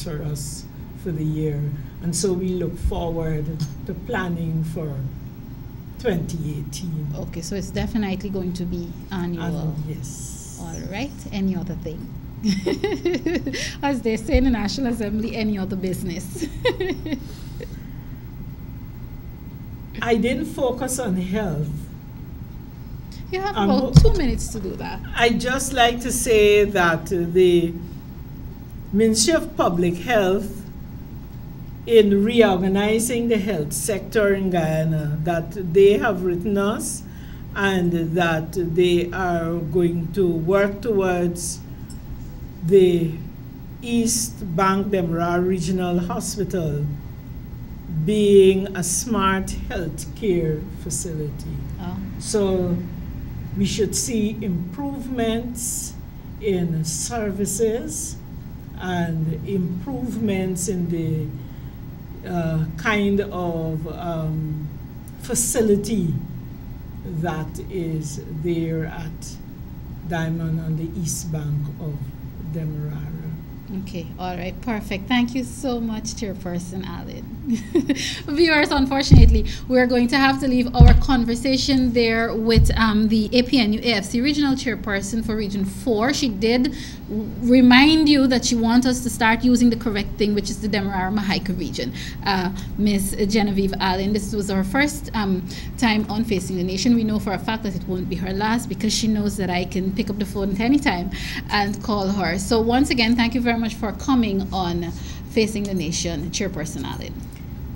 for us for the year. And so we look forward to planning for 2018. Okay, so it's definitely going to be annual. Yes. All right. Any other thing? As they say in the National Assembly, any other business. I didn't focus on health. You have about 2 minutes to do that. I'd just like to say that the Ministry of Public Health, in reorganizing the health sector in Guyana, that they have written us and that they are going to work towards the East Bank Demerara Regional Hospital being a smart health care facility. Oh. So we should see improvements in services and improvements in the kind of facility that is there at Diamond on the east bank of Demerara. Okay, all right, perfect. Thank you so much, Chairperson Allen. Viewers, unfortunately, we're going to have to leave our conversation there with the APNU AFC Regional Chairperson for Region 4. She did remind you that she wants us to start using the correct thing, which is the Demerara-Mahaica region. Ms. Genevieve Allen, this was her first time on Facing the Nation. We know for a fact that it won't be her last because she knows that I can pick up the phone at any time and call her. So once again, thank you very much for coming on Facing the Nation, Chairperson Allen.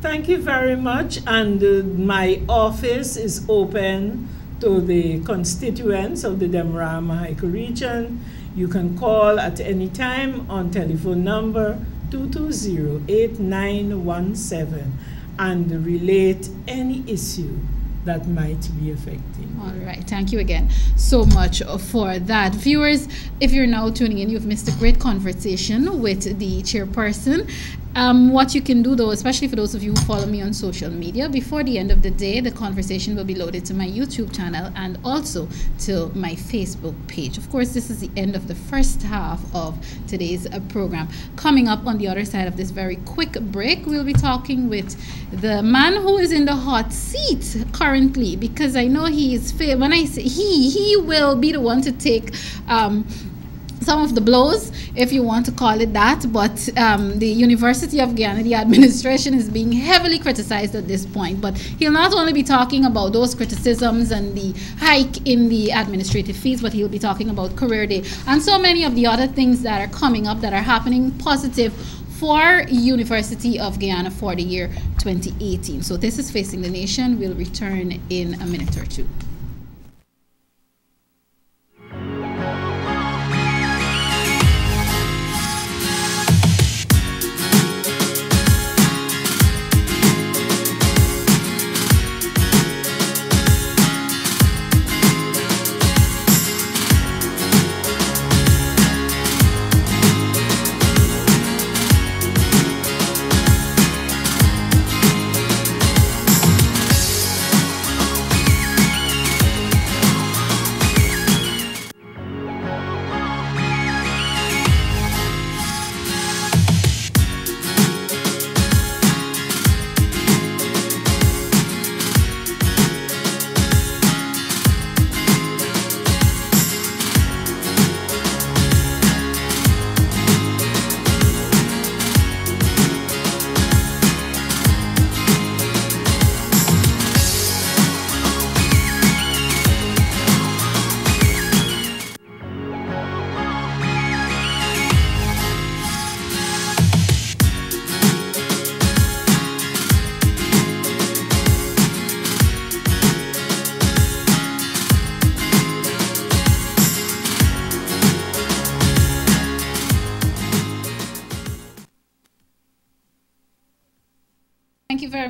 Thank you very much, and my office is open to the constituents of the Demerara-Mahaica region. You can call at any time on telephone number 220-8917 and relate any issue that might be affecting. All right, thank you again so much for that. Viewers, if you're now tuning in, you've missed a great conversation with the chairperson. What you can do though, especially for those of you who follow me on social media, before the end of the day, the conversation will be loaded to my YouTube channel and also to my Facebook page. Of course, this is the end of the first half of today's program. Coming up on the other side of this very quick break, we'll be talking with the man who is in the hot seat currently, because I know he is, when I say he will be the one to take some of the blows, if you want to call it that, but the University of Guyana, the administration is being heavily criticized at this point. But he'll not only be talking about those criticisms and the hike in the administrative fees, but he'll be talking about Career Day and so many of the other things that are coming up that are happening positive for University of Guyana for the year 2018. So this is Facing the Nation. We'll return in a minute or two.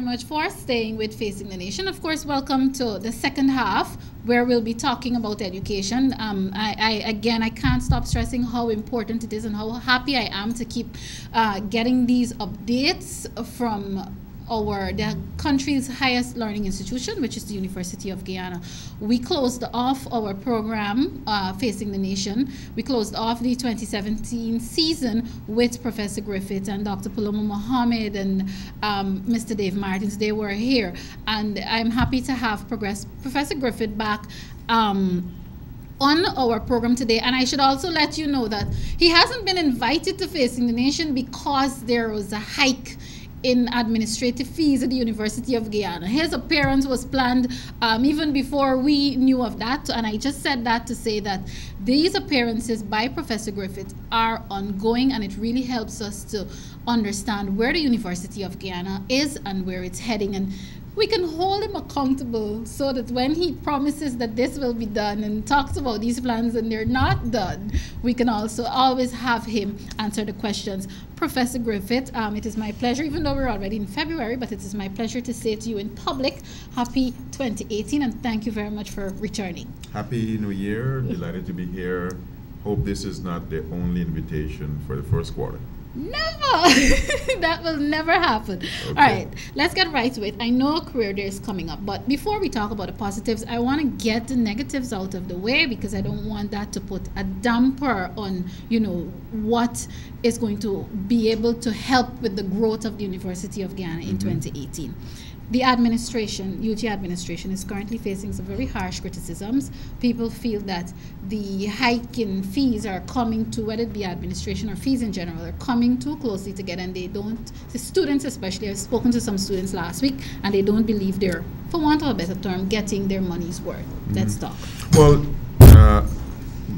Much for staying with Facing the Nation. Of course, welcome to the second half where we'll be talking about education. I can't stop stressing how important it is and how happy I am to keep getting these updates from the country's highest learning institution, which is the University of Guyana. We closed off our program, Facing the Nation. We closed off the 2017 season with Professor Griffith and Dr. Paloma Mohammed and Mr. Dave Martins. They were here. And I'm happy to have Professor Griffith back on our program today. And I should also let you know that he hasn't been invited to Facing the Nation because there was a hike in administrative fees at the University of Guyana. His appearance was planned even before we knew of that, and I just said that to say that these appearances by Professor Griffith are ongoing, and it really helps us to understand where the University of Guyana is and where it's heading, and we can hold him accountable so that when he promises that this will be done and talks about these plans and they're not done, we can also always have him answer the questions. Professor Griffith, it is my pleasure, even though we're already in February, but it is my pleasure to say to you in public, happy 2018, and thank you very much for returning. Happy New Year, delighted to be here. Hope this is not the only invitation for the first quarter. Never! That will never happen. Okay. All right, let's get right to it. I know Career Day is coming up, but before we talk about the positives, I want to get the negatives out of the way because I don't want that to put a damper on, what is going to be able to help with the growth of the University of Guyana in 2018. The administration, UG administration, is currently facing some very harsh criticisms. People feel that the hike in fees are coming to, whether it be administration or fees in general, are coming too closely together, and the students especially, I've spoken to some students last week, and they don't believe they're, for want of a better term, getting their money's worth. Let's talk. Well,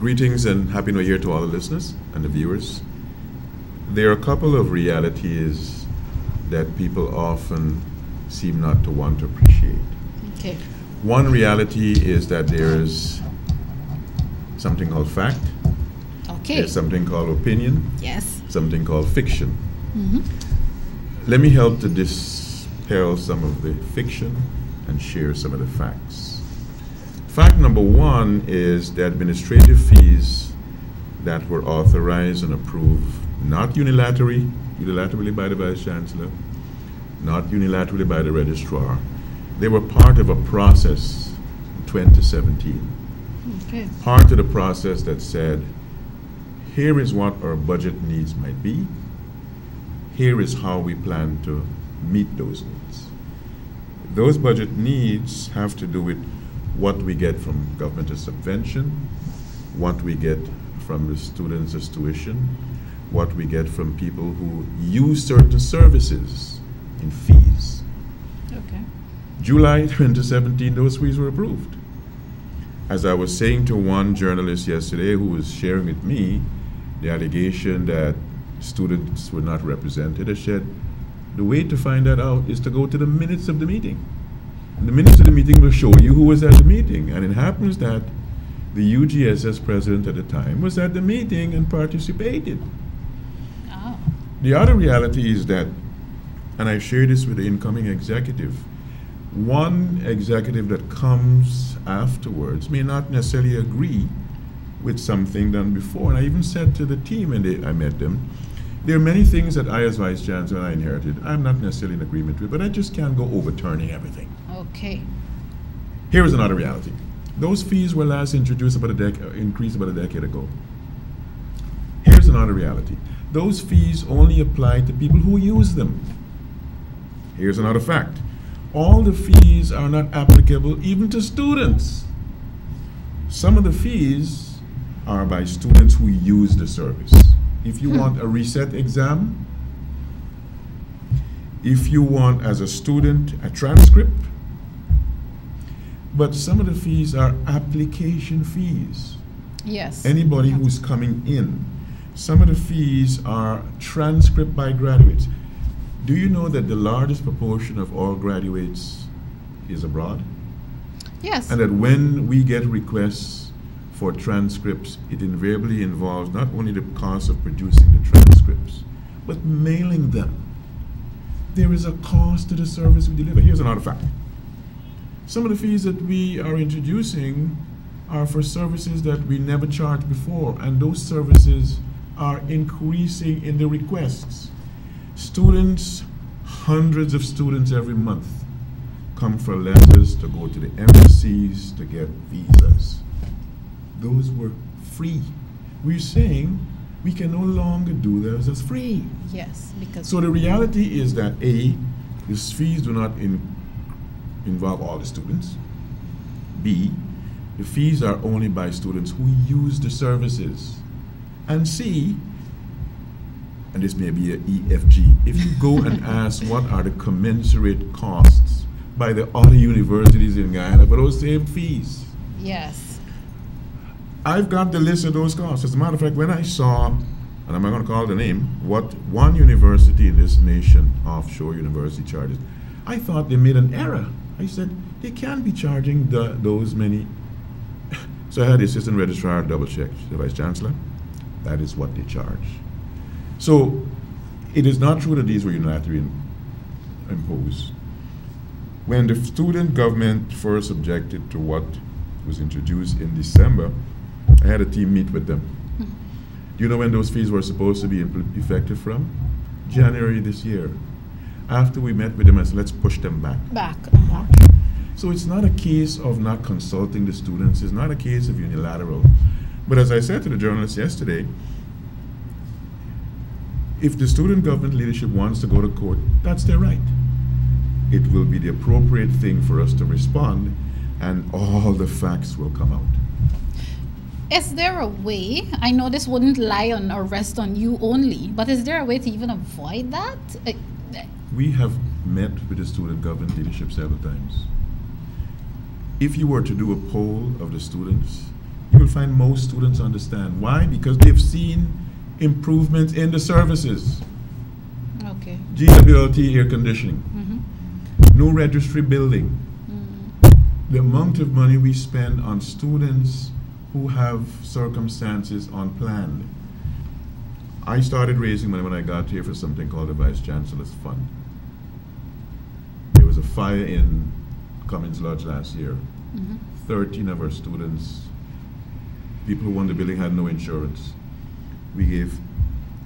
greetings and Happy New Year to all the listeners and the viewers. There are a couple of realities that people often seem not to want to appreciate. Okay. One reality is that there is something called fact. Okay. There's something called opinion. Yes. Something called fiction. Let me help to dispel some of the fiction and share some of the facts. Fact number one is the administrative fees that were authorized and approved, not unilaterally by the Vice Chancellor, not unilaterally by the registrar. They were part of a process in 2017. Okay. Part of the process that said, here is what our budget needs might be. Here is how we plan to meet those needs. Those budget needs have to do with what we get from government as subvention, what we get from the students as tuition, what we get from people who use certain services in fees. Okay. July 2017, those fees were approved. As I was saying to one journalist yesterday who was sharing with me the allegation that students were not represented, I said, the way to find that out is to go to the minutes of the meeting. And the minutes of the meeting will show you who was at the meeting. And it happens that the UGSS president at the time was at the meeting and participated. Oh. The other reality is that, and I share this with the incoming executive, one executive that comes afterwards may not necessarily agree with something done before. And I even said to the team when I met them, there are many things that I as Vice Chancellor I inherited I'm not necessarily in agreement with, but I just can't go overturning everything. Okay. Here is another reality. Those fees were last introduced increased about a decade ago. Here's another reality. Those fees only apply to people who use them. Here's another fact. All the fees are not applicable even to students. Some of the fees are by students who use the service. If you want a reset exam, if you want as a student a transcript, but some of the fees are application fees. Yes. Anybody who's coming in. Some of the fees are transcript by graduates. Do you know that the largest proportion of all graduates is abroad? Yes. And that when we get requests for transcripts, it invariably involves not only the cost of producing the transcripts, but mailing them. There is a cost to the service we deliver. Here's another fact. Some of the fees that we are introducing are for services that we never charged before, and those services are increasing in the requests. Students Hundreds of students every month come for letters to go to the embassies to get visas. Those were free. We're saying we can no longer do those as free. Yes, because So the reality is that A, these fees do not involve all the students. B, the fees are only by students who use the services. And C, and this may be a EFG, if you go and ask what are the commensurate costs by the other universities in Guyana for those same fees, yes, I've got the list of those costs. As a matter of fact, when I saw, and I'm not going to call the name, what one university in this nation, offshore university, charges, I thought they made an error. I said, they can't be charging those many. So I had the assistant registrar double check, the vice chancellor. That is what they charge. So it is not true that these were unilaterally imposed. When the student government first objected to what was introduced in December, I had a team meet with them. Do you know when those fees were supposed to be effective from? January this year. After we met with them, I said, let's push them back. March. So it's not a case of not consulting the students. It's not a case of unilateral. But as I said to the journalists yesterday, if the student government leadership wants to go to court, that's their right. It will be the appropriate thing for us to respond, and all the facts will come out. Is there a way, I know this wouldn't lie on or rest on you only, but is there a way to even avoid that? We have met with the student government leadership several times. If you were to do a poll of the students, you will find most students understand. Why? Because they've seen improvements in the services. Okay. GWLT air conditioning, new registry building. The amount of money we spend on students who have circumstances unplanned. I started raising money when I got here for something called the Vice Chancellor's Fund. There was a fire in Cummins Lodge last year. 13 of our students, people who owned the building, had no insurance. We gave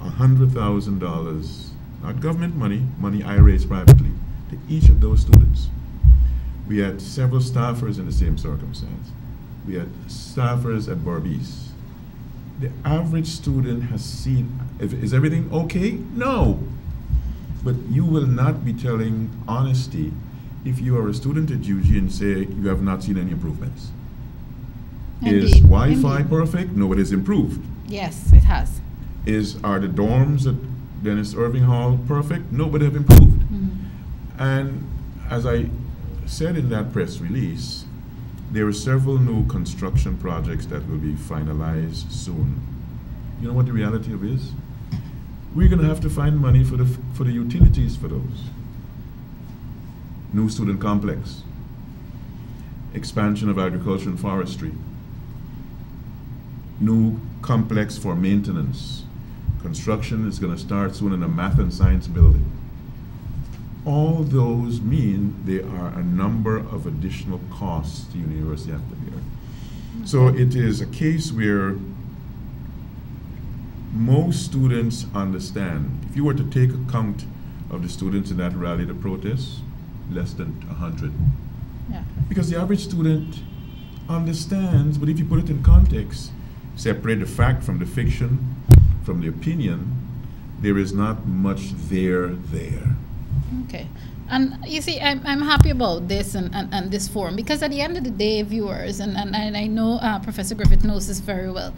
$100,000, not government money, money I raised privately, to each of those students. We had several staffers in the same circumstance. We had staffers at Barbies. The average student has seen, is everything okay? No. But you will not be telling honesty if you are a student at UG and say you have not seen any improvements. Indeed. Is Wi-Fi Indeed. perfect? No, it is improved. Yes, it has. Are the dorms at Dennis Irving Hall perfect? No, but they have improved. And as I said in that press release, there are several new construction projects that will be finalized soon. You know what the reality of is? We're going to have to find money for the utilities for those. New student complex, expansion of agriculture and forestry, new complex for maintenance. Construction is going to start soon in a math and science building. All those mean there are a number of additional costs the university has to bear. So it is a case where most students understand. If you were to take account of the students in that rally to protest, less than 100. Yeah. Because the average student understands, but if you put it in context, separate the fact from the fiction, from the opinion, there is not much there. Okay. And you see, I'm happy about this and this forum, because at the end of the day, viewers, and I know Professor Griffith knows this very well,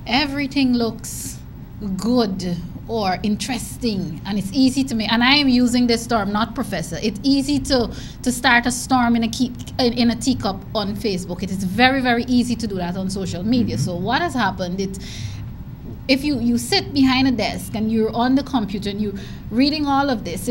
everything looks good or interesting, and it's easy to make, and I am using this term, not professor, it's easy to start a storm in a teacup on Facebook. It is very, very easy to do that on social media. So what has happened, if you sit behind a desk and you're on the computer and you're reading all of this,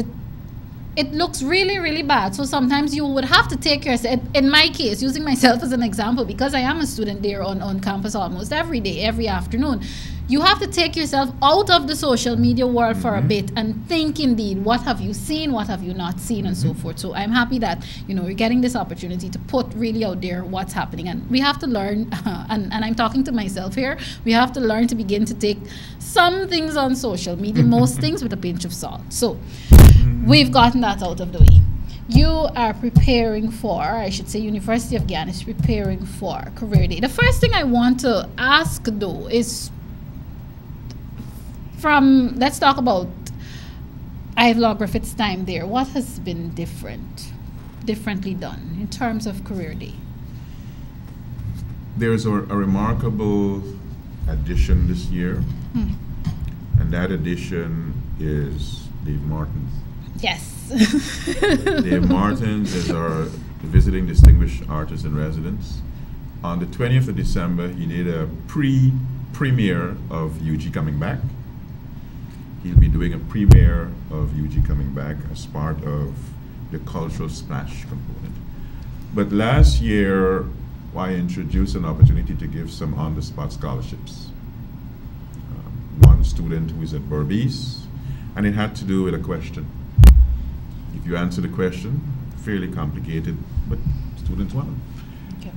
it looks really, really bad. So sometimes you would have to take yourself, in my case, using myself as an example, because I am a student there on campus almost every day, every afternoon, you have to take yourself out of the social media world for a bit and think indeed, what have you seen, what have you not seen, and so forth. So I'm happy that, you know, we're getting this opportunity to put really out there what's happening. And we have to learn, and I'm talking to myself here, we have to learn to begin to take some things on social media, most things with a pinch of salt. So we've gotten that out of the way. You are preparing for, I should say, University of Guyana is preparing for Career Day. The first thing I want to ask, though, is let's talk about Ivelaw Griffith's time there. What has been differently done in terms of Career Day? There's a remarkable addition this year, and that addition is Dave Martins. Yes. Dave Martins is our visiting distinguished artist in residence. On the 20th of December, he did a premiere of UG Coming Back. He'll be doing a premiere of UG Coming Back as part of the cultural splash component. But last year, I introduced an opportunity to give some on-the-spot scholarships. One student who is at Berbice, and it had to do with a question. If you answer the question, fairly complicated, but students won. Okay.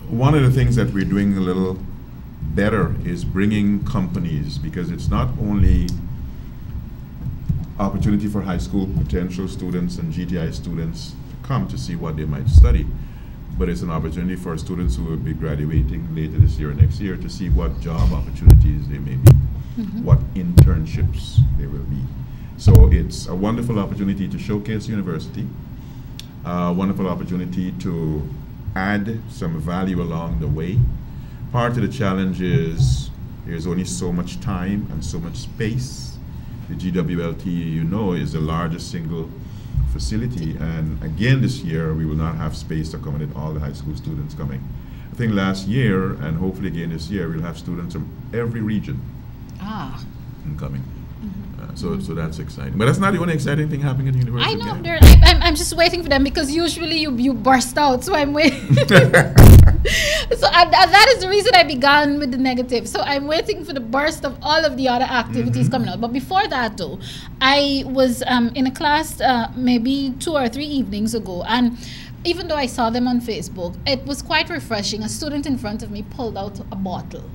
One of the things that we're doing a little better is bringing companies, because it's not only opportunity for high school potential students and GTI students to come to see what they might study, but it's an opportunity for students who will be graduating later this year or next year to see what job opportunities they may be, what internships there will be. So it's a wonderful opportunity to showcase university, a wonderful opportunity to add some value along the way. Part of the challenge is there's only so much time and so much space. The GWLT, you know, is the largest single facility, and again this year we will not have space to accommodate all the high school students coming. I think last year, and hopefully again this year, we'll have students from every region coming. So that's exciting. But that's not the only exciting thing happening at the University. I know. I'm just waiting for them, because usually you burst out. So I'm waiting. So that is the reason I began with the negative. So I'm waiting for the burst of all of the other activities coming out. But before that, though, I was in a class maybe 2 or 3 evenings ago, and even though I saw them on Facebook, it was quite refreshing. A student in front of me pulled out a bottle.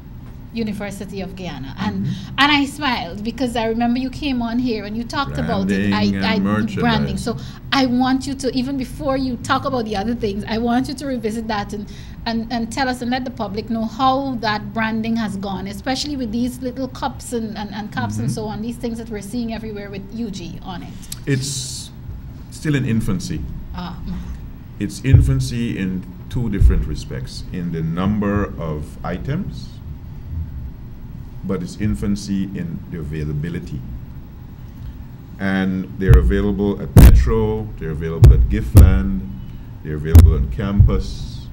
University of Guyana, and I smiled, because I remember you came on here and you talked about it. Branding. So I want you to, even before you talk about the other things, I want you to revisit that and tell us and let the public know how that branding has gone, especially with these little cups and caps and so on, these things that we're seeing everywhere with UG on it. It's still in infancy. It's infancy in 2 different respects: in the number of items, but it's infancy in the availability. And they're available at Metro, they're available at Giftland, they're available on campus,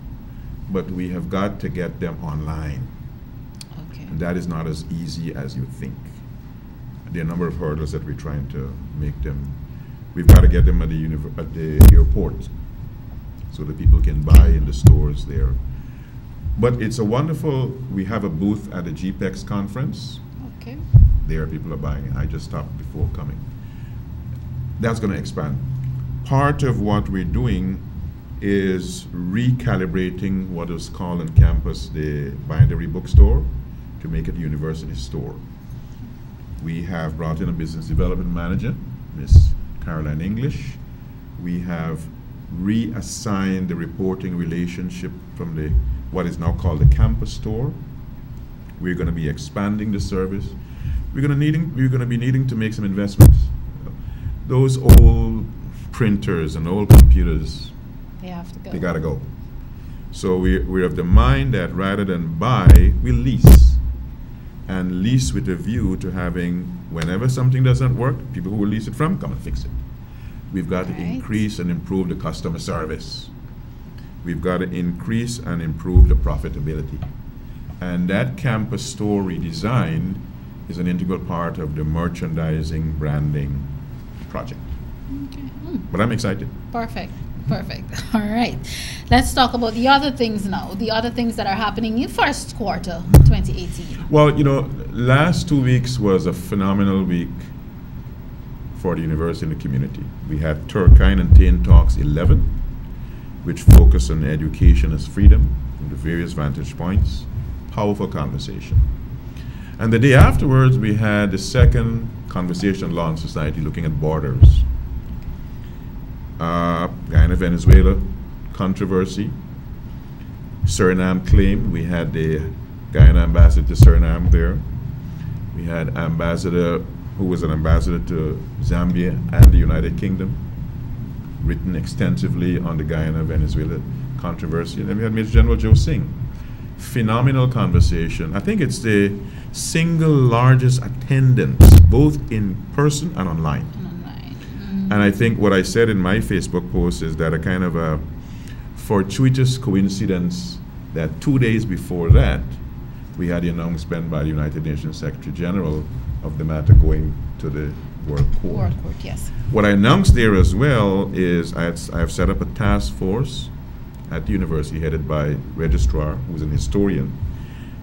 but we have got to get them online. Okay. And that is not as easy as you think. There are a number of hurdles that we're trying to make them. We've got to get them at the airport so that people can buy in the stores there. But it's a wonderful, we have a booth at the GPEX conference. Okay. There people are buying it. I just stopped before coming. That's going to expand. Part of what we're doing is recalibrating what is called on campus the bindery bookstore to make it a university store. We have brought in a business development manager, Miss Caroline English. We have reassigned the reporting relationship from the what is now called the campus store. We're going to be expanding the service. We're going to be needing to make some investments. Those old printers and old computers, they have to go. They got to go. So we're of the mind that rather than buy, we lease. And lease with a view to having, whenever something doesn't work, people who will lease it from come and fix it. We've got to increase and improve the customer service. We've got to increase and improve the profitability. And that campus store redesign is an integral part of the merchandising branding project. Okay. But I'm excited. Perfect. Perfect. All right. Let's talk about the other things now, the other things that are happening in first quarter 2018. Well, last 2 weeks was a phenomenal week for the university and the community. We had Turkine and Tain Talks 11, which focused on education as freedom from the various vantage points. Powerful conversation. And the day afterwards, we had the second Conversation Law and Society looking at borders. Guyana, Venezuela controversy. Suriname claim. We had the Guyana ambassador to Suriname there. We had ambassador who was an ambassador to Zambia and the United Kingdom, written extensively on the Guyana-Venezuela controversy. And then we had Major General Joe Singh. Phenomenal conversation. I think it's the single largest attendance, both in person and online. And I think what I said in my Facebook post is that a kind of a fortuitous coincidence that 2 days before that, we had the announcement by the United Nations Secretary General of the matter going to the World Court. World Court, yes. What I announced there as well is I have set up a task force at the university headed by Registrar, who's an historian,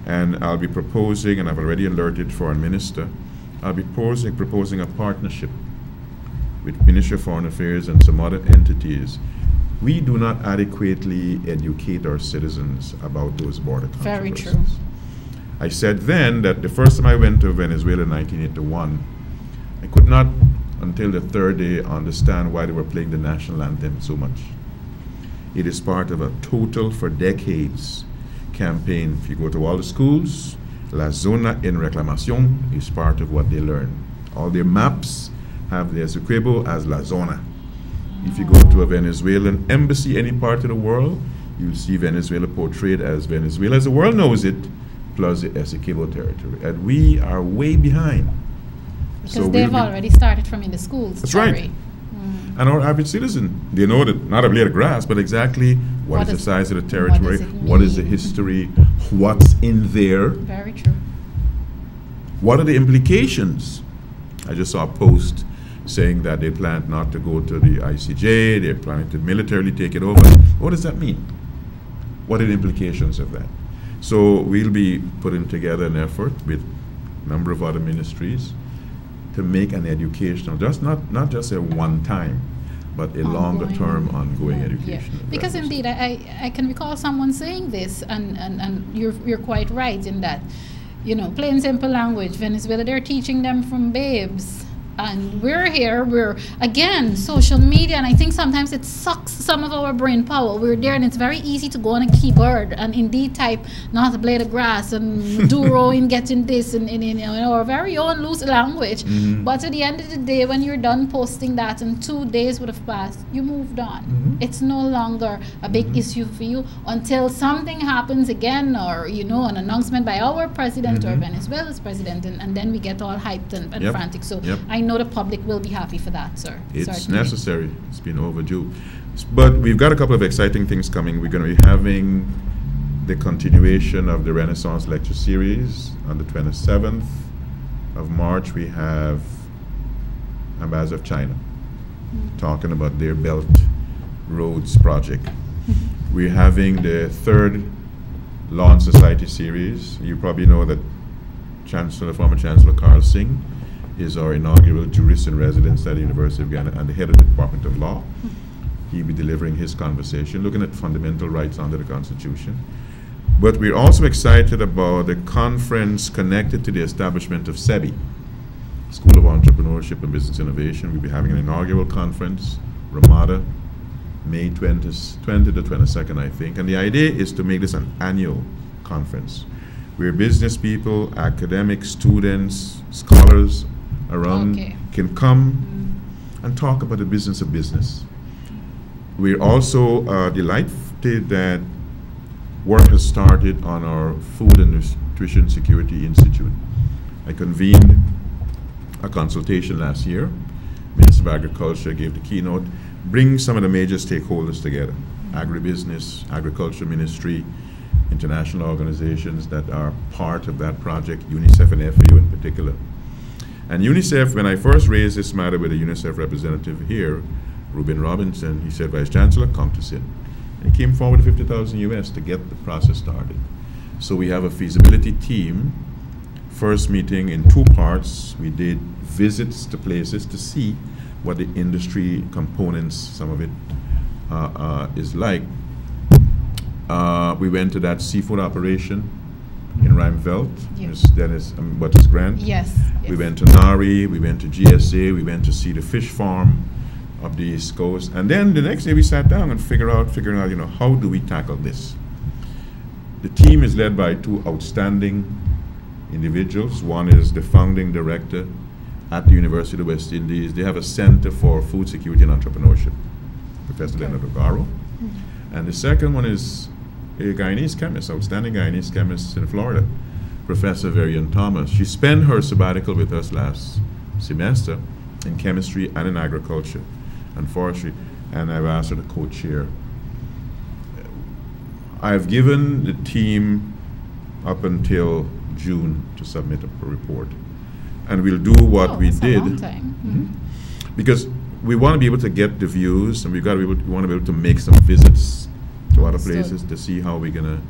and I'll be proposing, and I've already alerted Foreign Minister, I'll be proposing a partnership with Ministry of Foreign Affairs and some other entities. We do not adequately educate our citizens about those border controversies. Very true. I said then that the first time I went to Venezuela in 1981, I could not, until the third day, understand why they were playing the national anthem so much. It is part of a total, for decades, campaign. If you go to all the schools, La Zona en Reclamación is part of what they learn. All their maps have the Essequibo as La Zona. If you go to a Venezuelan embassy, any part of the world, you'll see Venezuela portrayed as Venezuela as the world knows it, plus the Essequibo territory. And we are way behind. Because So they've already started from in the schools. That's right. And our average citizen, they know that, not a blade of grass, but exactly what is the size of the territory, what is the history, what's in there, Very true. what are the implications. I just saw a post saying that they plan not to go to the ICJ, they're planning to militarily take it over. What does that mean? What are the implications of that? So we'll be putting together an effort with a number of other ministries to make an educational, not just a one time, but a longer term ongoing education. Yeah. Because indeed, I can recall someone saying this, and you're quite right in that, plain simple language, Venezuela, they're teaching them from babes. And we're here, we're, again, social media, and I think sometimes it sucks some of our brain power. We're there, and it's very easy to go on a keyboard and indeed type, not a blade of grass, and duro in getting this, in our very own loose language. Mm-hmm. But at the end of the day, when you're done posting that and 2 days would have passed, you moved on. Mm-hmm. It's no longer a big issue for you until something happens again, or, an announcement by our president or Venezuela's president, and then we get all hyped and frantic. So I know the public will be happy for that, sir. It's certainly necessary. It's been overdue. But we've got a couple of exciting things coming. We're going to be having the continuation of the Renaissance Lecture Series on the 27th of March. We have Ambassador of China talking about their Belt Roads project. We're having the third Law and Society series. You probably know that former Chancellor Carl Singh is our inaugural jurist in residence at the University of Guyana and the head of the Department of Law. He'll be delivering his conversation, looking at fundamental rights under the Constitution. But we're also excited about the conference connected to the establishment of SEBI, School of Entrepreneurship and Business Innovation. We'll be having an inaugural conference, Ramada, May 20 to 22nd, I think. And the idea is to make this an annual conference where business people, academics, students, scholars around can come and talk about the business of business. We're also delighted that work has started on our Food and Nutrition Security Institute. I convened a consultation last year. Minister of Agriculture gave the keynote, bring some of the major stakeholders together, agribusiness, agriculture ministry, international organizations that are part of that project, UNICEF and FAO in particular. And UNICEF, when I first raised this matter with a UNICEF representative here, Reuben Robinson, he said, Vice Chancellor, come to sit. And he came forward with 50,000 US to get the process started. So we have a feasibility team. First meeting in 2 parts. We did visits to places to see what the industry components, some of it, is like. We went to that seafood operation in Rijnveld, Ms. Dennis Butters Grant. Yes. We went to Nari, we went to GSA, we went to see the fish farm of the East Coast. And then the next day we sat down and figuring out, how do we tackle this? The team is led by 2 outstanding individuals. One is the founding director at the University of the West Indies. They have a Center for Food Security and Entrepreneurship, Professor Leonard Ogaro. And the second one is a Guyanese chemist, outstanding Guyanese chemist in Florida, Professor Varian Thomas. She spent her sabbatical with us last semester in chemistry and in agriculture and forestry, and I've asked her to co-chair. I've given the team up until June to submit a report, and we'll do what we did. A long time. Because we want to be able to get the views, and we want to be able to make some visits to other places to see how we're gonna,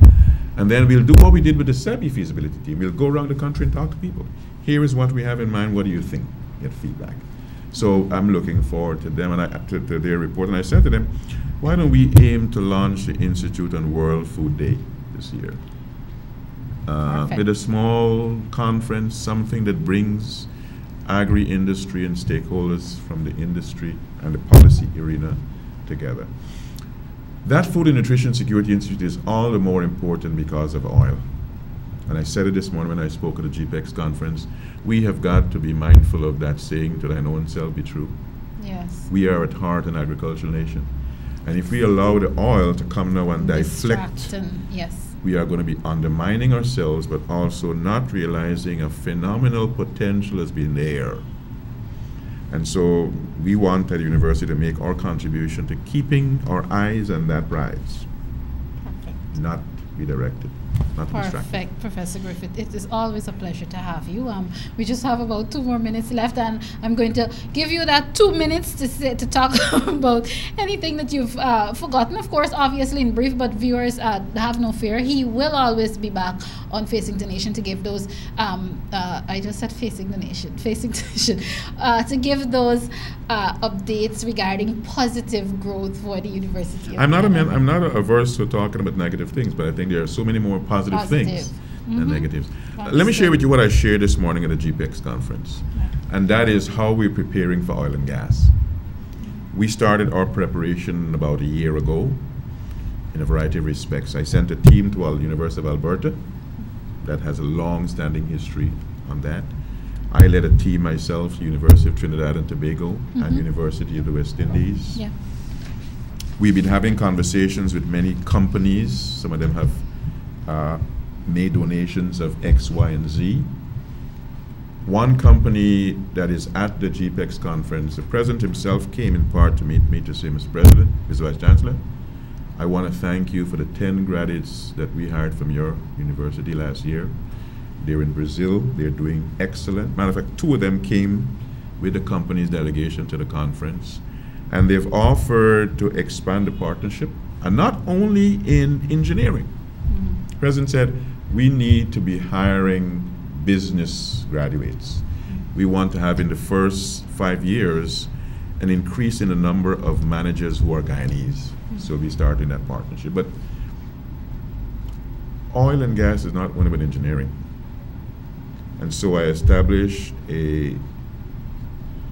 and then we'll do what we did with the SEBI feasibility team. We'll go around the country and talk to people. Here is what we have in mind. What do you think? Get feedback. So I'm looking forward to them and to their report. And I said to them, why don't we aim to launch the Institute on World Food Day this year? With a small conference, something that brings agri-industry and stakeholders from the industry and the policy arena together. That Food and Nutrition Security Institute is all the more important because of oil. And I said it this morning when I spoke at the GPEX conference. We have got to be mindful of that saying, to thine own self be true. Yes. We are at heart an agricultural nation. And if we allow the oil to come now and deflect, we are going to be undermining ourselves, but also not realizing a phenomenal potential has been there. And so we want at the university to make our contribution to keeping our eyes on that prize. Perfect. Not be directed, not be distracted. Perfect, Professor Griffith. It is always a pleasure to have you. We just have about 2 more minutes left, and I'm going to give you that 2 minutes to talk about anything that you've forgotten. Of course, obviously in brief, but viewers have no fear. He will always be back on Facing the Nation to give those. I just said Facing the Nation, to give those updates regarding positive growth for the University of Guyana. I'm not averse to talking about negative things, but I think there are so many more positive things than negatives. Let me share with you what I shared this morning at the GPEX conference, and that is how we're preparing for oil and gas. We started our preparation about a year ago in a variety of respects. I sent a team to the University of Alberta that has a long-standing history on that. I led a team myself, University of Trinidad and Tobago and University of the West Indies. Yeah. We've been having conversations with many companies. Some of them have made donations of X, Y, and Z. One company that is at the GPEX conference, the president himself came in part to meet me to say, Mr. President, Mr. Vice Chancellor, I want to thank you for the 10 graduates that we hired from your university last year. They're in Brazil. They're doing excellent. Matter of fact, 2 of them came with the company's delegation to the conference, and they've offered to expand the partnership, and not only in engineering. The president said, we need to be hiring business graduates. We want to have in the first 5 years an increase in the number of managers who are Guyanese. So we started that partnership. But oil and gas is not only about engineering. And so I established a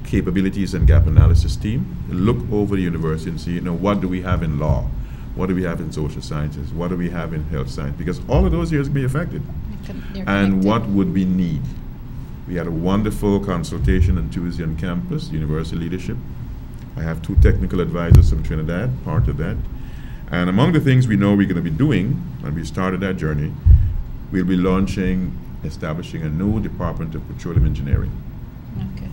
capabilities and gap analysis team, look over the university and see, what do we have in law? What do we have in social sciences? What do we have in health science? Because all of those areas can be affected. And what would we need? We had a wonderful consultation on Tuesday on campus, university leadership. I have 2 technical advisors from Trinidad, part of that. And among the things we know we're going to be doing, and we started that journey, we'll be establishing a new Department of Petroleum Engineering. Okay.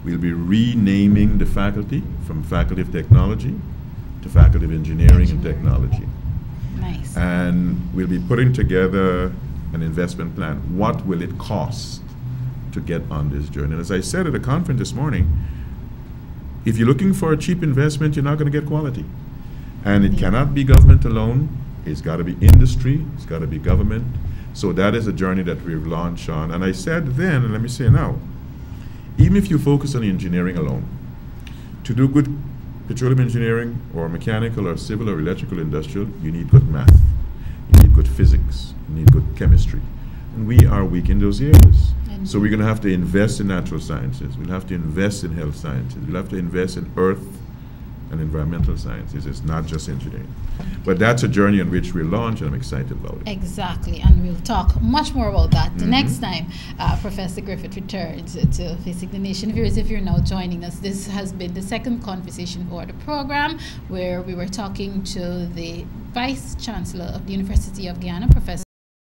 We'll be renaming the faculty from Faculty of Technology to Faculty of Engineering and Technology. Nice. And we'll be putting together an investment plan. What will it cost to get on this journey? And as I said at a conference this morning, If you're looking for a cheap investment, you're not going to get quality. And it cannot be government alone. It's got to be industry. It's got to be government. So that is a journey that we've launched on. And I said then, and let me say now, even if you focus on engineering alone, to do good petroleum engineering or mechanical or civil or electrical industrial, you need good math, you need good physics, you need good chemistry. And we are weak in those areas. So we're going to have to invest in natural sciences. We'll have to invest in health sciences. We'll have to invest in earth and environmental sciences. It's not just engineering. But that's a journey on which we'll launch, and I'm excited about it. Exactly, and we'll talk much more about that the next time Professor Griffith returns to Facing the Nation. Viewers, if you're now joining us, this has been the second conversation for the program, where we were talking to the Vice Chancellor of the University of Guyana, Professor